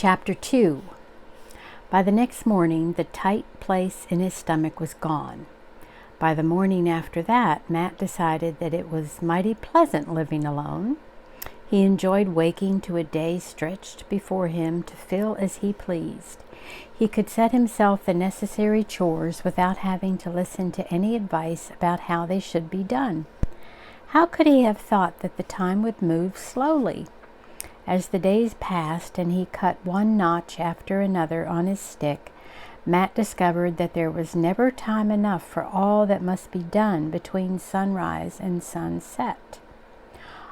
Chapter 2. By the next morning, the tight place in his stomach was gone. By the morning after that, Matt decided that it was mighty pleasant living alone. He enjoyed waking to a day stretched before him to fill as he pleased. He could set himself the necessary chores without having to listen to any advice about how they should be done. How could he have thought that the time would move slowly? As the days passed and he cut one notch after another on his stick, Matt discovered that there was never time enough for all that must be done between sunrise and sunset.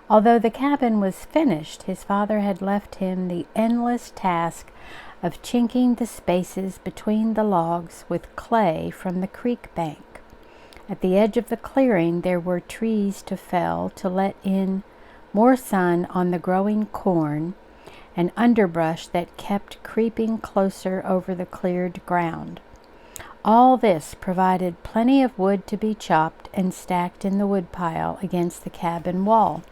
Although the cabin was finished, his father had left him the endless task of chinking the spaces between the logs with clay from the creek bank. At the edge of the clearing there were trees to fell to let in more sun on the growing corn, and underbrush that kept creeping closer over the cleared ground. All this provided plenty of wood to be chopped and stacked in the woodpile against the cabin wall.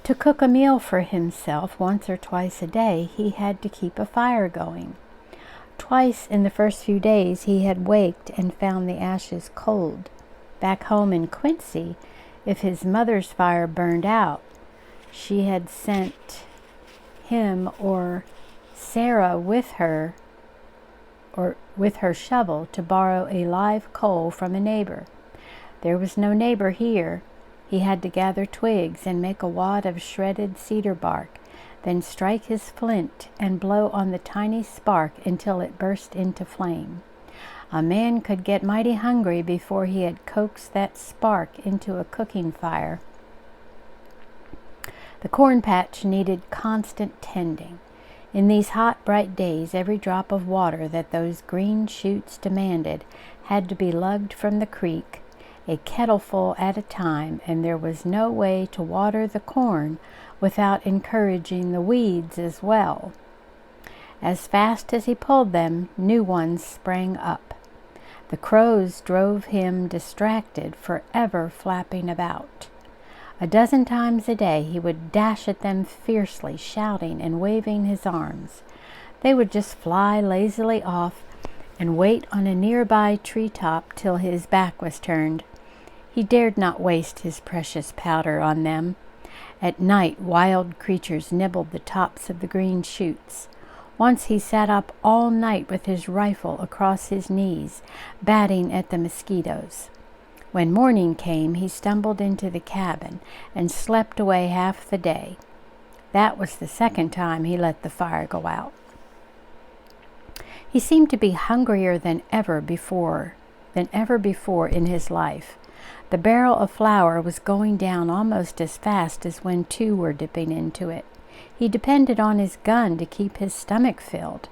To cook a meal for himself once or twice a day, he had to keep a fire going. Twice in the first few days he had waked and found the ashes cold. Back home in Quincy, if his mother's fire burned out, she had sent him or Sarah with her shovel to borrow a live coal from a neighbor. There was no neighbor here. He had to gather twigs and make a wad of shredded cedar bark, then strike his flint and blow on the tiny spark until it burst into flame. A man could get mighty hungry before he had coaxed that spark into a cooking fire. The corn patch needed constant tending. In these hot, bright days, every drop of water that those green shoots demanded had to be lugged from the creek, a kettleful at a time, and there was no way to water the corn without encouraging the weeds as well. As fast as he pulled them, new ones sprang up. The crows drove him distracted, forever flapping about. A dozen times a day he would dash at them fiercely, shouting and waving his arms. They would just fly lazily off and wait on a nearby treetop till his back was turned. He dared not waste his precious powder on them. At night, wild creatures nibbled the tops of the green shoots. Once he sat up all night with his rifle across his knees, batting at the mosquitoes. When morning came, he stumbled into the cabin and slept away half the day. That was the second time he let the fire go out. He seemed to be hungrier than ever before in his life. The barrel of flour was going down almost as fast as when two were dipping into it. He depended on his gun to keep his stomach filled.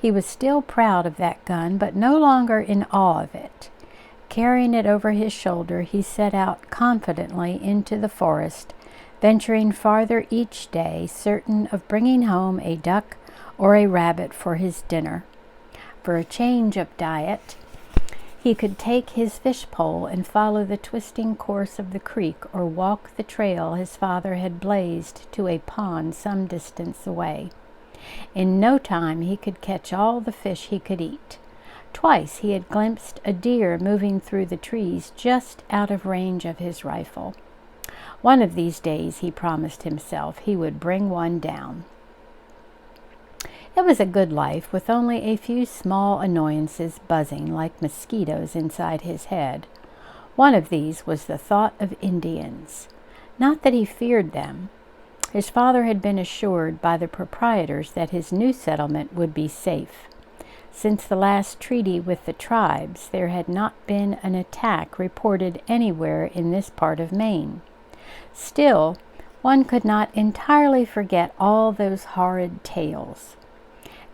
He was still proud of that gun, but no longer in awe of it. Carrying it over his shoulder, he set out confidently into the forest, venturing farther each day, certain of bringing home a duck or a rabbit for his dinner. For a change of diet, he could take his fish pole and follow the twisting course of the creek or walk the trail his father had blazed to a pond some distance away. In no time he could catch all the fish he could eat. Twice he had glimpsed a deer moving through the trees just out of range of his rifle. One of these days, he promised himself, he would bring one down. It was a good life, with only a few small annoyances buzzing like mosquitoes inside his head. One of these was the thought of Indians. Not that he feared them. His father had been assured by the proprietors that his new settlement would be safe. Since the last treaty with the tribes, there had not been an attack reported anywhere in this part of Maine. Still, one could not entirely forget all those horrid tales.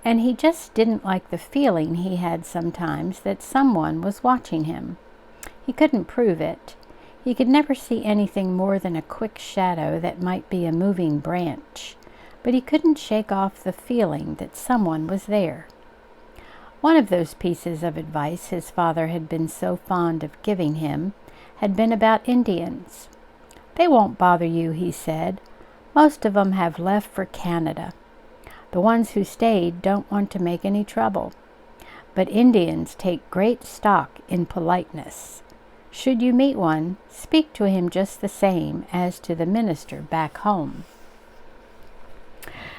And he just didn't like the feeling he had sometimes that someone was watching him. He couldn't prove it. He could never see anything more than a quick shadow that might be a moving branch, but he couldn't shake off the feeling that someone was there. One of those pieces of advice his father had been so fond of giving him had been about Indians. "They won't bother you," he said. "Most of 'em have left for Canada. The ones who stayed don't want to make any trouble. But Indians take great stock in politeness. Should you meet one, speak to him just the same as to the minister back home.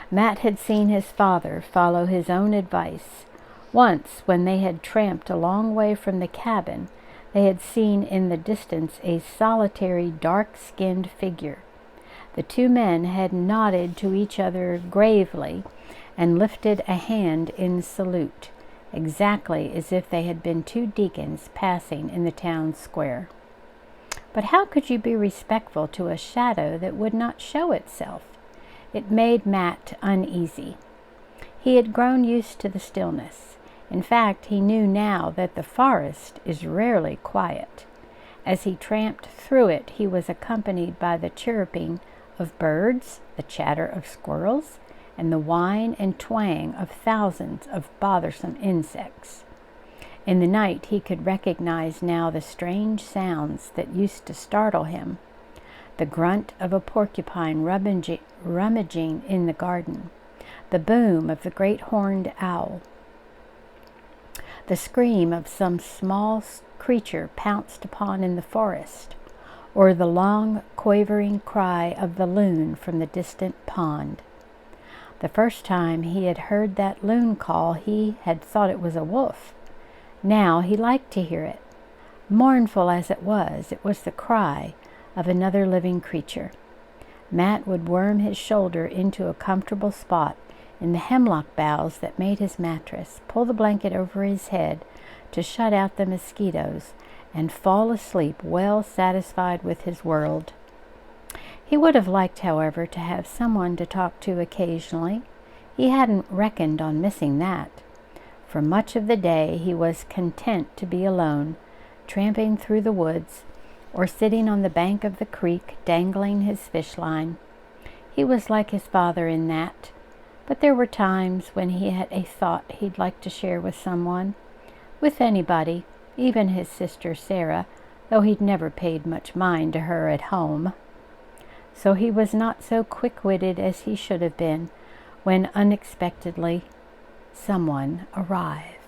Matt had seen his father follow his own advice. Once, when they had tramped a long way from the cabin, they had seen in the distance a solitary, dark-skinned figure. The two men had nodded to each other gravely and lifted a hand in salute, exactly as if they had been two deacons passing in the town square. But how could you be respectful to a shadow that would not show itself? It made Matt uneasy. He had grown used to the stillness. In fact, he knew now that the forest is rarely quiet. As he tramped through it, he was accompanied by the chirruping of birds, the chatter of squirrels, and the whine and twang of thousands of bothersome insects. In the night he could recognize now the strange sounds that used to startle him. The grunt of a porcupine rummaging in the garden, the boom of the great horned owl, the scream of some small creature pounced upon in the forest, or the long, quavering cry of the loon from the distant pond. The first time he had heard that loon call, he had thought it was a wolf. Now he liked to hear it. Mournful as it was the cry of another living creature. Matt would worm his shoulder into a comfortable spot in the hemlock boughs that made his mattress, pull the blanket over his head to shut out the mosquitoes, and fall asleep well satisfied with his world. He would have liked, however, to have someone to talk to occasionally. He hadn't reckoned on missing that. For much of the day he was content to be alone, tramping through the woods, or sitting on the bank of the creek dangling his fish line. He was like his father in that, but there were times when he had a thought he'd like to share with someone, with anybody, even his sister Sarah, though he'd never paid much mind to her at home. So he was not so quick-witted as he should have been when unexpectedly someone arrived.